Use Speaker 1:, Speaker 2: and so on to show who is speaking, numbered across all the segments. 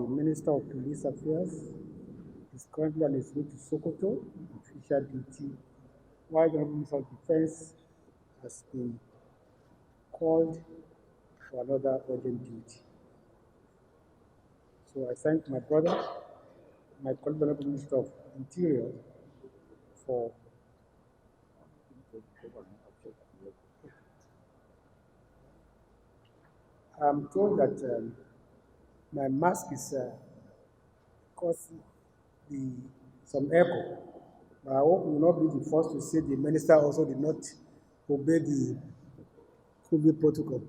Speaker 1: Minister of Police Affairs, is currently on his way to Sokoto, official duty, while the Minister of Defense has been called for another urgent duty. So I thank my brother, my colleague, the Honorable Minister of Interior, for I'm told that my mask is causing some echo. But I hope we will not be the first to say the minister also did not obey the COVID protocol.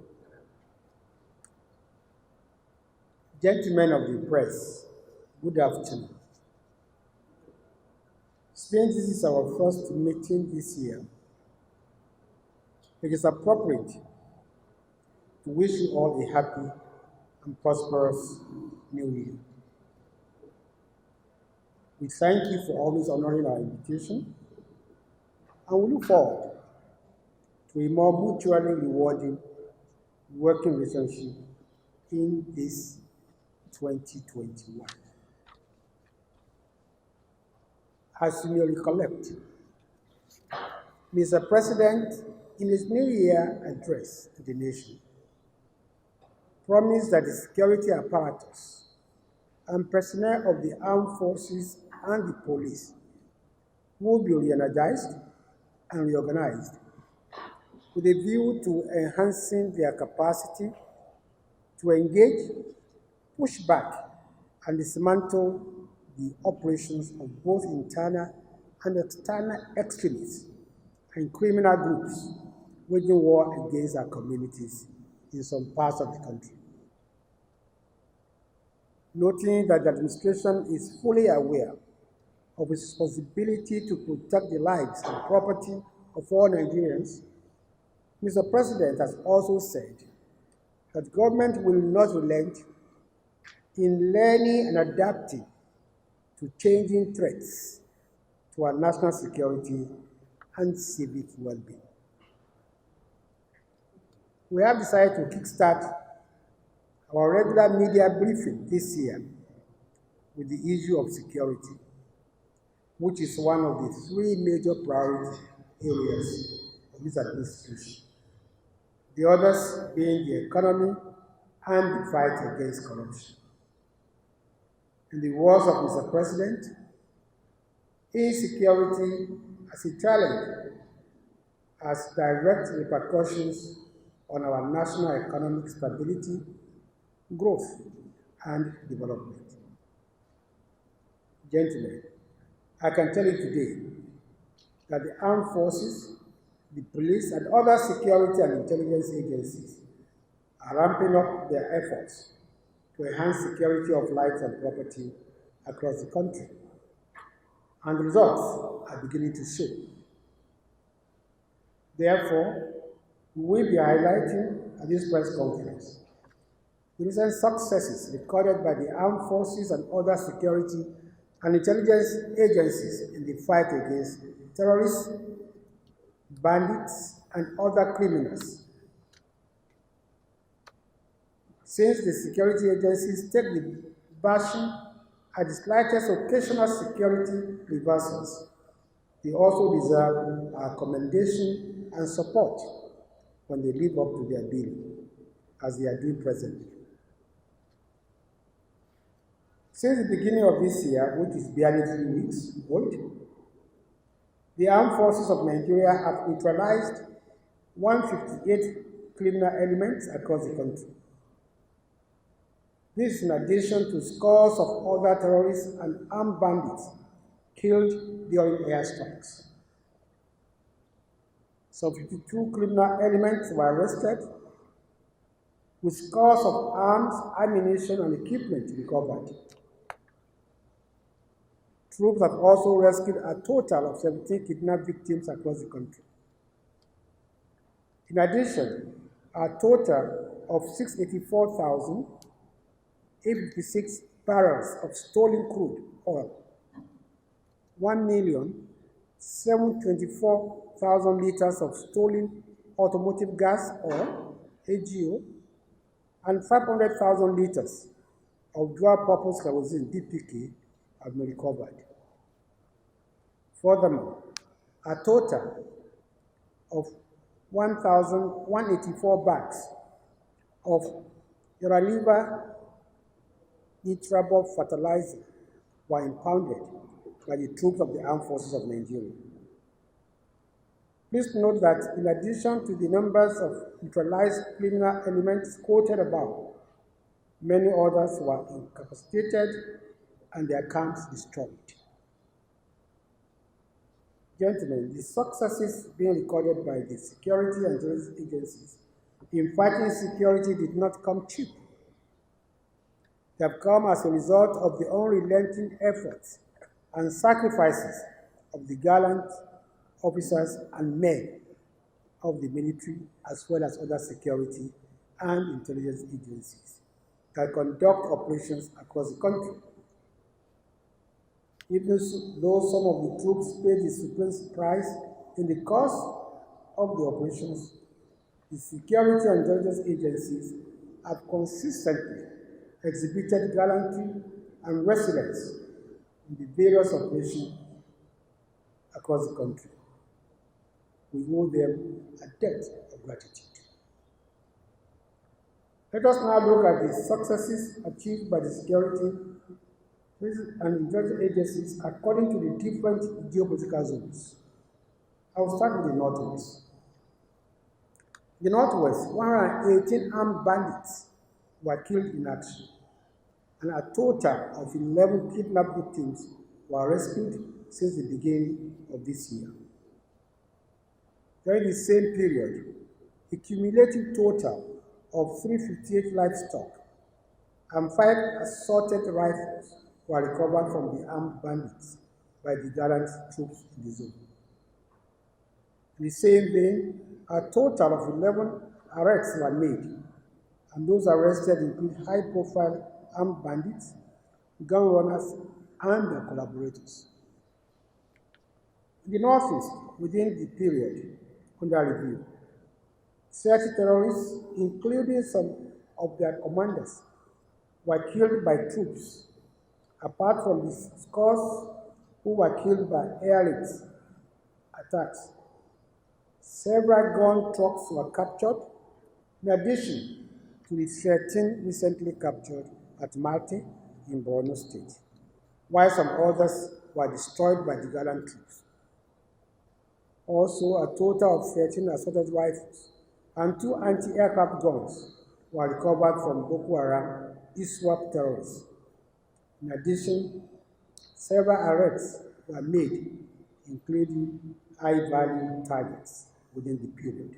Speaker 1: Gentlemen of the press, good afternoon. Since this is our first meeting this year, it is appropriate to wish you all a happy and prosperous New Year. We thank you for always honoring our invitation, and we look forward to a more mutually rewarding working relationship in this 2021. As you may recollect, Mr. President, in his New Year address to the nation, promised that the security apparatus and personnel of the armed forces and the police will be re-energized and reorganized with a view to enhancing their capacity to engage, push back, and dismantle the operations of both internal and external extremists and criminal groups waging war against our communities in some parts of the country. Noting that the administration is fully aware of its responsibility to protect the lives and property of all Nigerians, Mr. President has also said that government will not relent in learning and adapting to changing threats to our national security and civic well-being. We have decided to kickstart our regular media briefing this year with the issue of security, which is one of the three major priority areas of this administration. The others being the economy and the fight against corruption. In the words of Mr. President, insecurity as a challenge has direct repercussions on our national economic stability, growth, and development. Gentlemen, I can tell you today that the armed forces, the police, and other security and intelligence agencies are ramping up their efforts to enhance security of lives and property across the country. And the results are beginning to show. Therefore, we will be highlighting at this press conference the recent successes recorded by the armed forces and other security and intelligence agencies in the fight against terrorists, bandits, and other criminals. Since the security agencies take the bashing at the slightest occasional security reversals, they also deserve our commendation and support when they live up to their billing, as they are doing presently. Since the beginning of this year, which is barely 3 weeks old, the armed forces of Nigeria have neutralized 158 criminal elements across the country. This is in addition to scores of other terrorists and armed bandits killed during airstrikes. Some 52 criminal elements were arrested, with scores of arms, ammunition, and equipment recovered. Troops have also rescued a total of 17 kidnapped victims across the country. In addition, a total of 684,856 barrels of stolen crude oil, 1,724,000 liters of stolen automotive gas oil, AGO, and 500,000 liters of dual-purpose kerosene (DPK) have been recovered. Furthermore, a total of 1,184 bags of Uraliva nitrable fertilizer were impounded by the troops of the Armed Forces of Nigeria. Please note that in addition to the numbers of neutralized criminal elements quoted above, many others were incapacitated and their camps destroyed. Gentlemen, the successes being recorded by the security and intelligence agencies in fighting security did not come cheap. They have come as a result of the unrelenting efforts and sacrifices of the gallant officers and men of the military, as well as other security and intelligence agencies that conduct operations across the country. Even though some of the troops paid the supreme price in the course of the operations, the security and intelligence agencies have consistently exhibited gallantry and resilience in the various operations across the country. We owe them a debt of gratitude. Let us now look at the successes achieved by the security and intelligence agencies according to the different geopolitical zones. I will start with the Northwest. In the Northwest, 118 armed bandits were killed in action, and a total of 11 kidnapped victims were rescued since the beginning of this year. During the same period, a cumulative total of 358 livestock and 5 assorted rifles were recovered from the armed bandits by the gallant troops in the zone. In the same vein, a total of 11 arrests were made, and those arrested include high-profile armed bandits, gun runners, and their collaborators. In the Northeast, within the period under review, 30 terrorists, including some of their commanders, were killed by troops, apart from the scores who were killed by air raid attacks. Several gun trucks were captured, in addition to the 13 recently captured at Marte in Borno State, while some others were destroyed by the gallant troops. Also, a total of 13 assaulted rifles and 2 anti-aircraft guns were recovered from Boko Haram ISWAP terrorists. In addition, several arrests were made, including high-value targets within the period.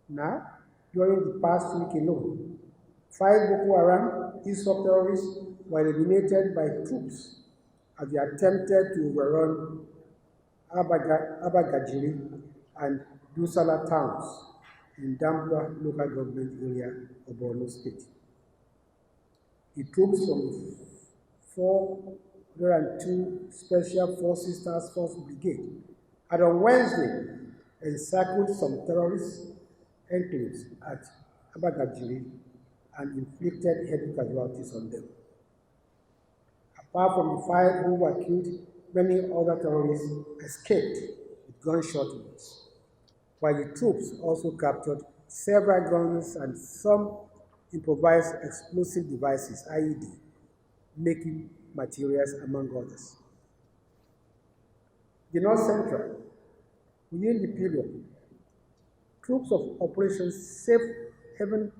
Speaker 1: Now, during the past week alone, 5 Boko Haram ISWAP terrorists were eliminated by troops as they attempted to overrun Abagajiri and Dusala towns in Dambra local government area of Borno State. The troops from the 402 Special Forces Task Force Brigade had on Wednesday encircled some terrorist enclaves at Abagajiri and inflicted heavy casualties on them. Apart from the 5 who were killed, many other terrorists escaped with gunshot wounds, while the troops also captured several guns and some improvised explosive devices, IED, making materials, among others. The North Central, within the period, troops of Operation Safe Haven,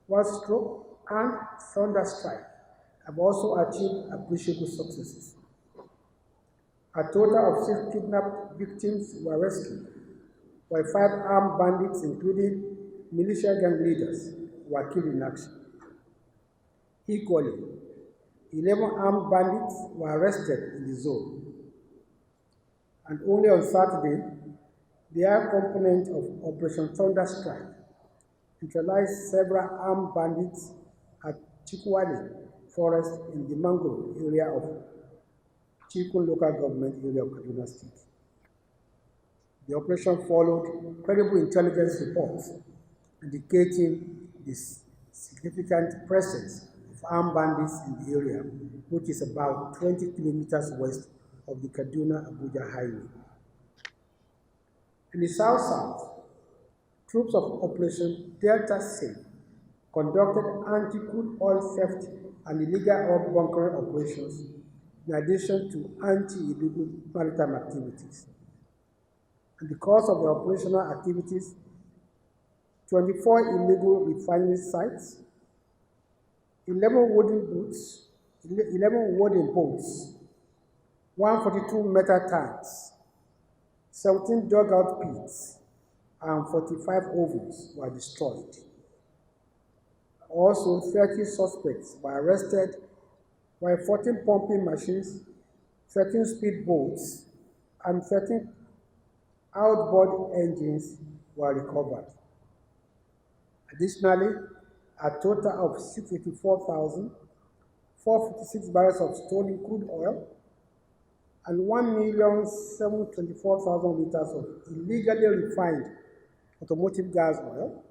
Speaker 1: Warstroke, and Thunderstrike have also achieved appreciable successes. A total of 6 kidnapped victims were rescued, while 5 armed bandits, including militia gang leaders, were killed in action. Equally, 11 armed bandits were arrested in the zone. And only on Saturday, the air component of Operation Thunderstrike neutralized several armed bandits at Chikwale Forest in the Mangrove area of Chikun local government area of Kaduna State. The operation followed credible intelligence reports indicating the significant presence of armed bandits in the area, which is about 20 kilometers west of the Kaduna-Abuja highway. In the south-south, troops of Operation Delta Safe conducted anti-crude oil theft and illegal oil bunkering operations in addition to anti-illegal maritime activities. In the course of the operational activities, 24 illegal refinery sites, 11 wooden boats, 142 metal tanks, 17 dugout pits, and 45 ovens were destroyed. Also, 30 suspects were arrested, while 14 pumping machines, 13 speedboats, and 13 outboard engines were recovered. Additionally, a total of 684,456 barrels of stolen crude oil and 1,724,000 liters of illegally refined automotive gas oil,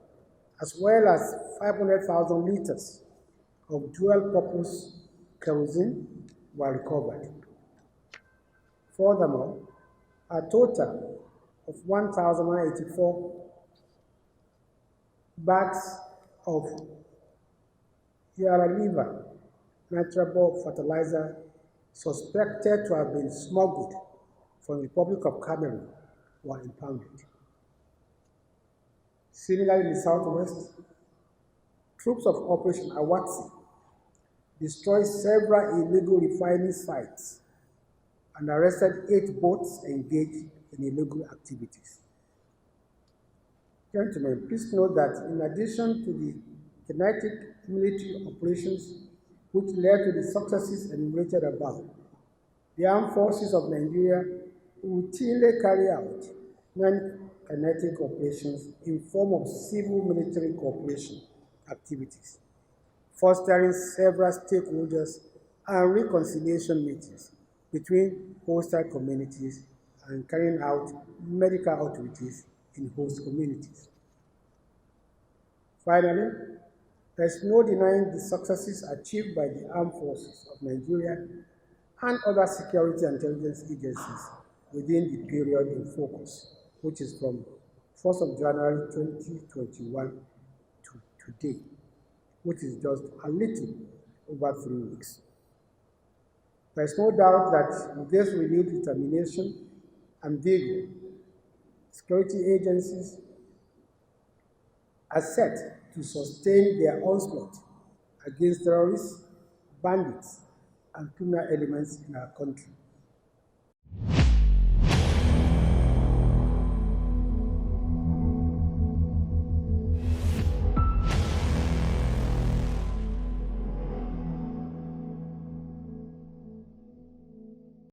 Speaker 1: as well as 500,000 liters of dual-purpose kerosene were recovered. Furthermore, a total of 1,084 bags of Yaraliva nitrable fertilizer suspected to have been smuggled from the Republic of Cameroon were impounded. Similarly, in the southwest, troops of Operation Awatsi destroyed several illegal refining sites and arrested 8 boats engaged in illegal activities. Gentlemen, please note that in addition to the kinetic military operations which led to the successes enumerated above, the armed forces of Nigeria routinely carry out non-kinetic operations in form of civil military cooperation activities, fostering several stakeholders and reconciliation meetings between hostile communities and carrying out medical outreaches in host communities. Finally, there is no denying the successes achieved by the armed forces of Nigeria and other security and intelligence agencies within the period in focus, which is from 1st of January 2021 to today, which is just a little over 3 weeks. There is no doubt that with this renewed determination and vigor, security agencies are set to sustain their onslaught against terrorists, bandits, and criminal elements in our country.